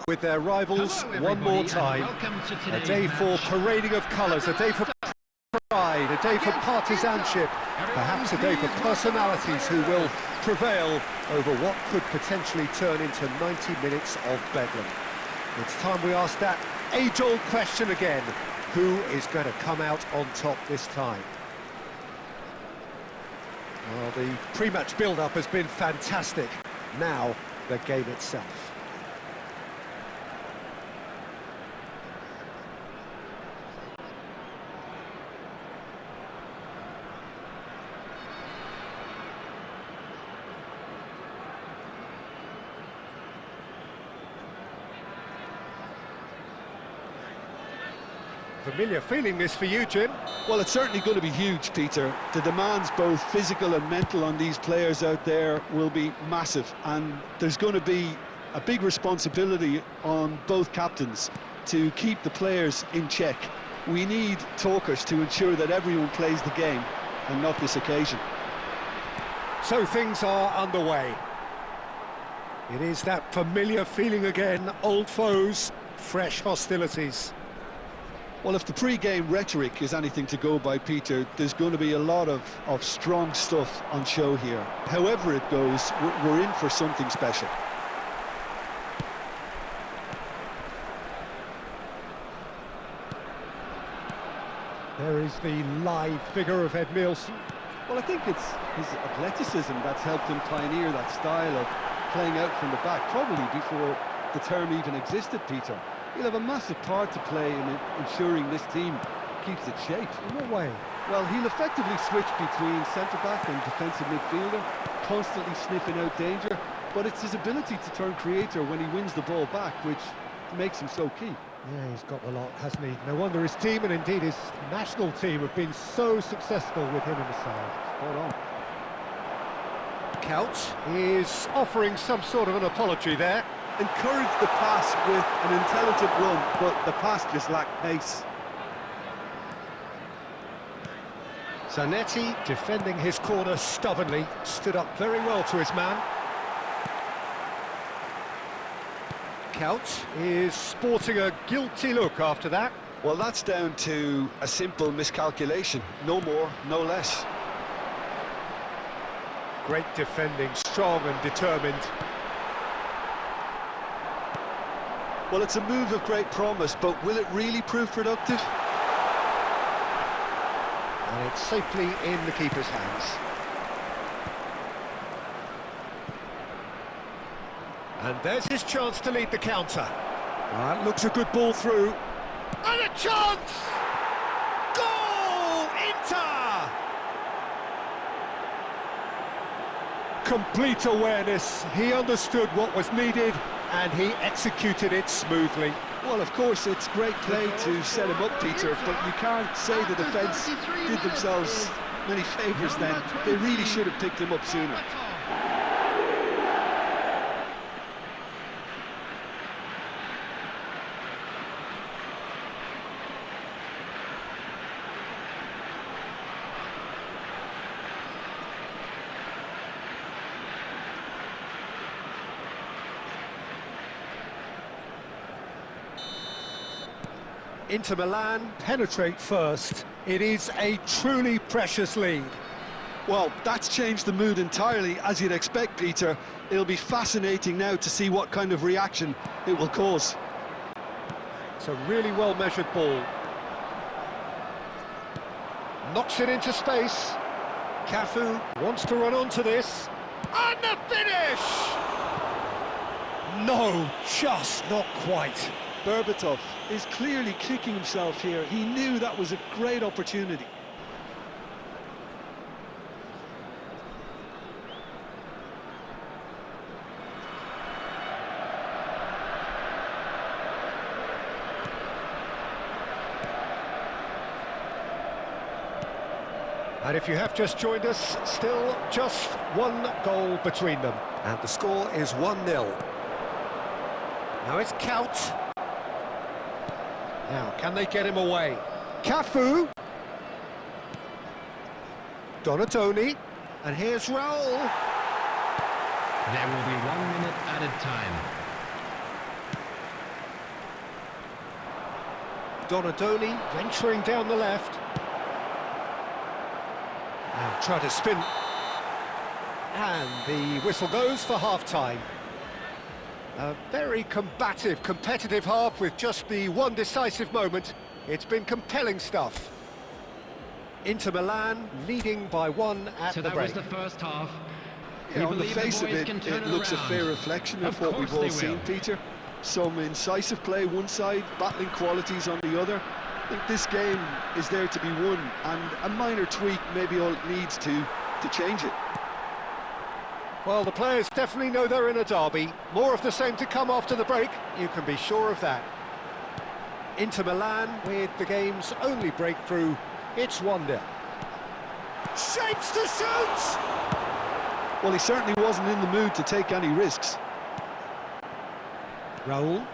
with their rivals one more time. A day for parading of colours, a day for pride, a day for partisanship, perhaps a day for personalities who will prevail over what could potentially turn into 90 minutes of bedlam. It's time we ask that age-old question again: who is going to come out on top this time? Well, the pre-match build-up has been fantastic. Now, the game itself. Familiar feeling this for you, Jim? Well, it's certainly going to be huge, Peter. The demands, both physical and mental, on these players out there will be massive, and there's going to be a big responsibility on both captains to keep the players in check. We need talkers to ensure that everyone plays the game, and not this occasion. So things are underway. It is that familiar feeling again: old foes, fresh hostilities. Well, if the pre-game rhetoric is anything to go by, Peter, there's going to be a lot of strong stuff on show here. However it goes, we're in for something special. There is the live figure of Ed Nielsen. Well, I think it's his athleticism that's helped him pioneer that style of playing out from the back, probably before the term even existed, Peter. He'll have a massive part to play in ensuring this team keeps its shape. In what way? Well, he'll effectively switch between centre-back and defensive midfielder, constantly sniffing out danger, but it's his ability to turn creator when he wins the ball back which makes him so key. Yeah, he's got a lot, hasn't he? No wonder his team, and indeed his national team, have been so successful with him in the side. Spot on. Couch is offering some sort of an apology there. Encouraged the pass with an intelligent run, but the pass just lacked pace. Zanetti, defending his corner stubbornly, stood up very well to his man. Couch is sporting a guilty look after that. Well, that's down to a simple miscalculation. No more, no less. Great defending, strong and determined. Well, it's a move of great promise, but will it really prove productive? And it's safely in the keeper's hands. And there's his chance to lead the counter. That looks a good ball through. And a chance! Goal! Inter! Complete awareness. He understood what was needed, and he executed it smoothly. Well, of course, it's great play to set him up, Peter, but you can't say the defence did themselves many favours then. They really should have picked him up sooner. Inter Milan penetrate first. It is a truly precious lead. Well, that's changed the mood entirely, as you'd expect, Peter. It'll be fascinating now to see what kind of reaction it will cause. It's a really well-measured ball. Knocks it into space. Cafu wants to run onto this. And the finish! No, just not quite. Berbatov is clearly kicking himself here. He knew that was a great opportunity. And if you have just joined us, still just one goal between them. And the score is 1-0. Now it's Couch. Now, can they get him away? Cafu. Donatoni. And here's Raul. There will be 1 minute added time. Donadoni venturing down the left. And try to spin. And the whistle goes for half-time. A very combative, competitive half with just the one decisive moment. It's been compelling stuff. Inter Milan leading by 1 at the break. So that was the first half. Yeah, on the face of it, it looks a fair reflection of what we've all seen, Peter. Some incisive play one side, battling qualities on the other. I think this game is there to be won, and a minor tweak maybe all it needs to change it. Well, the players definitely know they're in a derby. More of the same to come after the break, you can be sure of that. Inter Milan with the game's only breakthrough. It's 1-0. Shapes to shoot! Well, he certainly wasn't in the mood to take any risks. Raul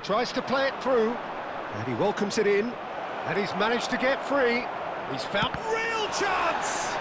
tries to play it through, and he welcomes it in, and he's managed to get free. He's found real chance!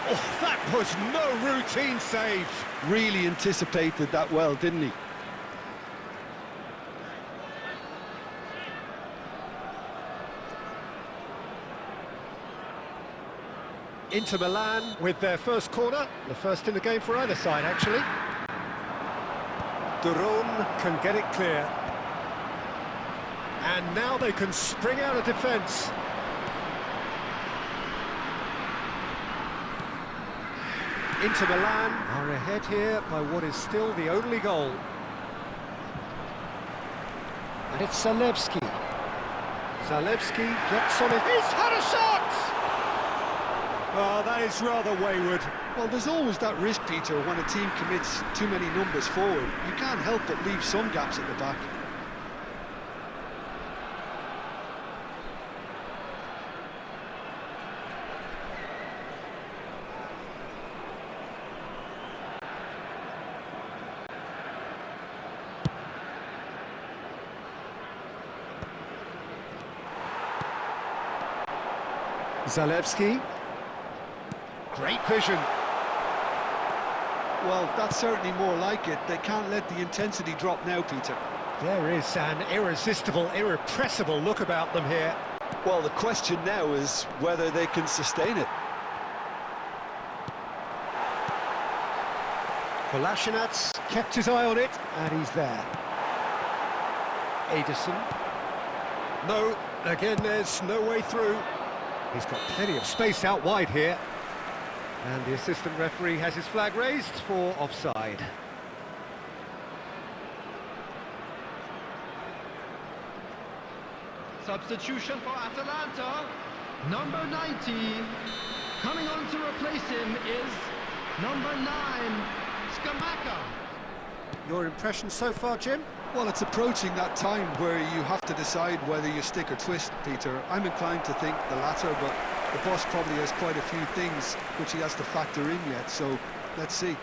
Oh, that was no routine save. Really anticipated that well, didn't he? Inter Milan with their first corner, the first in the game for either side, actually. Duron can get it clear. And now they can spring out of defence. Inter Milan are ahead here by what is still the only goal. And it's Zalewski. Zalewski gets on it. He's had a shot! Oh, that is rather wayward. Well, there's always that risk, Peter, when a team commits too many numbers forward. You can't help but leave some gaps at the back. Zalewski. Great vision. Well, that's certainly more like it. They can't let the intensity drop now, Peter. There is an irresistible, irrepressible look about them here. Well, the question now is whether they can sustain it. Kolasinac kept his eye on it, and he's there. Ederson. No, again, there's no way through. He's got plenty of space out wide here. And the assistant referee has his flag raised for offside. Substitution for Atalanta. Number 90. Coming on to replace him is number 9, Scamacca. Your impression so far, Jim? Well, it's approaching that time where you have to decide whether you stick or twist, Peter. I'm inclined to think the latter, but the boss probably has quite a few things which he has to factor in yet, so let's see.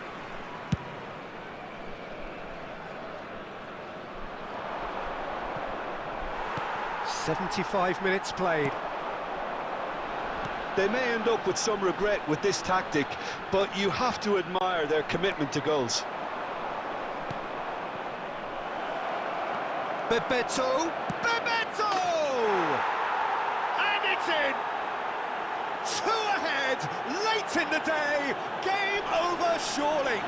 "75 minutes played. They may end up with some regret with this tactic, but you have to admire their commitment to goals. Bebeto! Bebeto! And it's in! 2 ahead, late in the day, game over surely.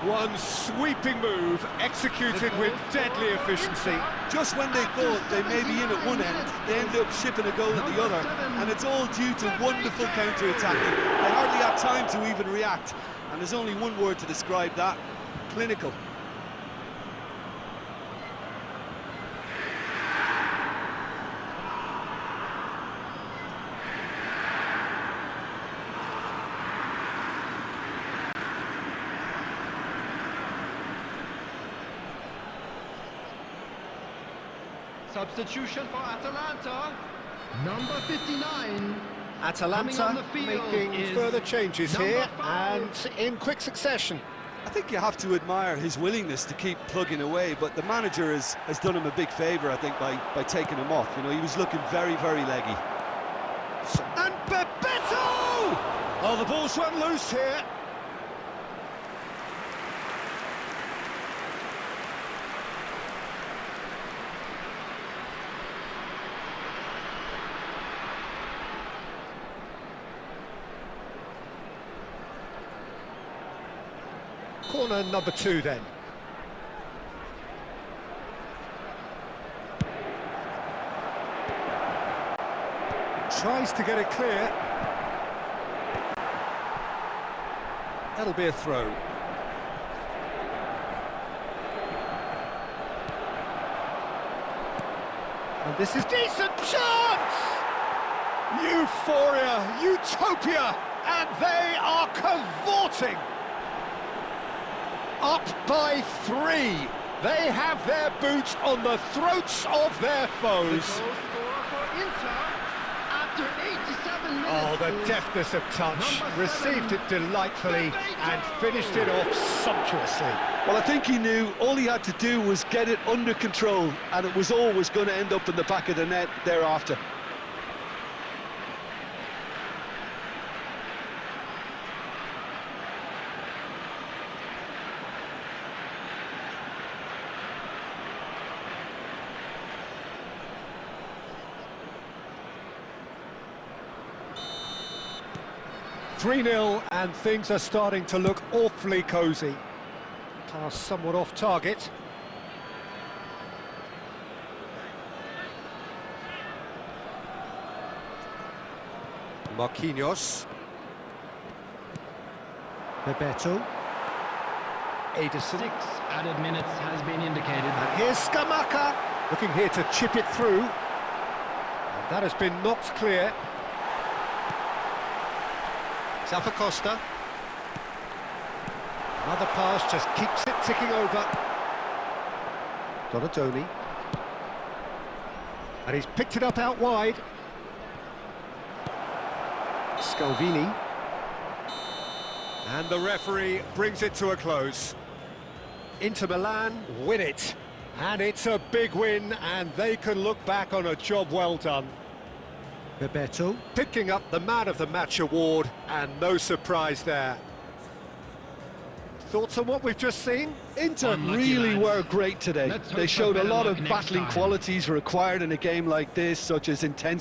One sweeping move, executed with deadly efficiency. Just when they thought they may be in at one end, they end up shipping a goal at the other, and it's all due to wonderful counter-attacking. They hardly had time to even react, and there's only one word to describe that: clinical. Substitution for Atalanta. Number 59. Atalanta making further changes here, 5. and in quick succession. I think you have to admire his willingness to keep plugging away, but the manager has done him a big favour, I think, by taking him off. You know, he was looking very, very leggy. And Bebeto! Oh, the ball's run loose here. Corner number 2 then. Tries to get it clear. That'll be a throw. And this is decent chance! Euphoria, utopia, and they are cavorting! Up by 3. They have their boots on the throats of their foes. Goal scorer for Inter after 87 minutes. Oh, the deftness of touch. Received it delightfully and finished it off sumptuously. Well, I think he knew all he had to do was get it under control, and it was always going to end up in the back of the net thereafter. (3-0) and things are starting to look awfully cosy. Pass somewhat off target. Marquinhos. Bebeto. Ederson. 6 added minutes has been indicated. And here's Scamacca, looking here to chip it through. And that has been knocked clear. Costa. Another pass just keeps it ticking over. Donatoni. And he's picked it up out wide. Scalvini. And the referee brings it to a close. Inter Milan win it. And it's a big win, and they can look back on a job well done. Bebeto picking up the Man of the Match award, and no surprise there. Thoughts on what we've just seen? Inter really were great today. They showed a lot of battling qualities required in a game like this, such as intensity.